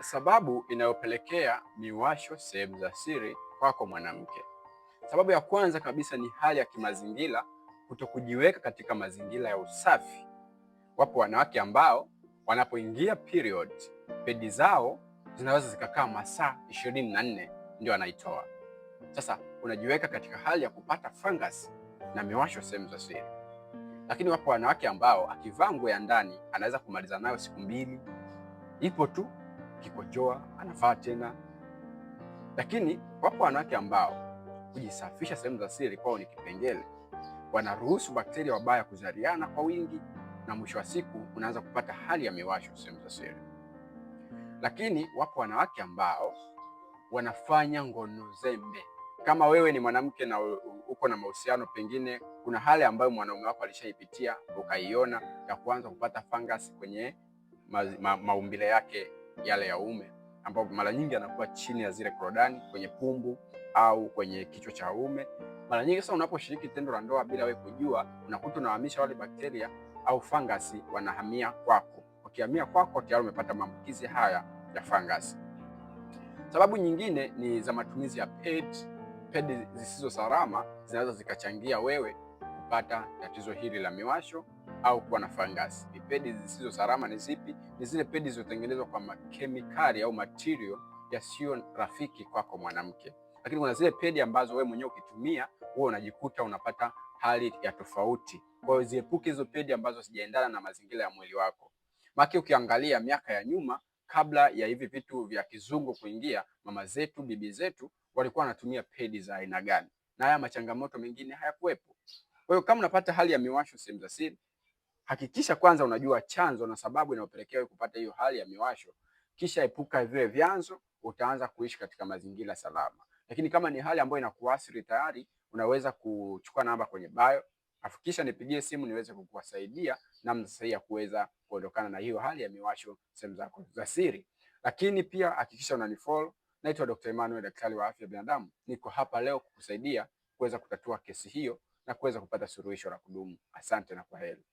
Sababu inayopelekea miwasho sehemu za siri kwako mwanamke. Sababu ya kwanza kabisa ni hali ya kimazingira, kutokujiweka katika mazingira ya usafi. Wapo wanawake ambao wanapoingia period, pedi zao zinaweza zikakaa masaa 24 ndio anaitoa. Sasa unajiweka katika hali ya kupata fungus na miwasho sehemu za siri. Lakini wapo wanawake ambao akivaa nguo ya ndani anaweza kumaliza nayo siku 2, ipo tu kikojoa anavaa tena. Lakini wapo wanawake ambao kujisafisha sehemu za siri kwao ni kipengele, wanaruhusu bakteria wabaya kuzaliana kwa wingi, na mwisho wa siku unaanza kupata hali ya miwasho sehemu za siri. Lakini wapo wanawake ambao wanafanya ngono zembe. Kama wewe ni mwanamke na uko na mahusiano, pengine kuna hali ambayo mwanaume wako alishaipitia ukaiona, ya kuanza kupata fungus kwenye maumbile yake yale ya uume, ambapo mara nyingi anakuwa chini ya zile korodani, kwenye pumbu au kwenye kichwa cha uume. Mara nyingi sasa unaposhiriki tendo la ndoa bila wewe kujua, unakuta unahamisha wale bakteria au fangasi, wanahamia kwako. Wakihamia kwako, tayari umepata maambukizi haya ya fangasi. Sababu nyingine ni za matumizi ya pedi zisizo salama, zinaweza zikachangia wewe kupata tatizo hili la miwasho au kuwa na fangasi. Pedi zisizo salama ni zipi? Ni zile pedi zilizotengenezwa kwa makemikali au material yasiyo rafiki kwako mwanamke. Lakini kuna zile pedi ambazo wewe mwenyewe ukitumia wewe unajikuta unapata hali ya tofauti. Kwa hiyo ziepuke hizo pedi ambazo hazijaendana na mazingira ya mwili wako. Maki ukiangalia miaka ya nyuma, kabla ya hivi vitu vya kizungu kuingia, mama zetu, bibi zetu walikuwa wanatumia pedi za aina gani, na haya machangamoto mengine hayakuwepo. Kwa hiyo kama unapata hali ya miwasho sehemu za siri, hakikisha kwanza unajua chanzo na sababu inayopelekea wewe kupata hiyo hali ya miwasho, kisha epuka vile vyanzo, utaanza kuishi katika mazingira salama. Lakini kama ni hali ambayo inakuathiri tayari, unaweza kuchukua namba kwenye bio, afikisha nipigie simu niweze kukuwasaidia namna sahihi ya kuweza kuondokana na hiyo hali ya miwasho sehemu zako za siri. Lakini pia hakikisha unanifollow. Naitwa Dr. Emmanuel, daktari wa afya binadamu. Niko hapa leo kukusaidia kuweza kutatua kesi hiyo na kuweza kupata suluhisho la kudumu. Asante na kwaheri.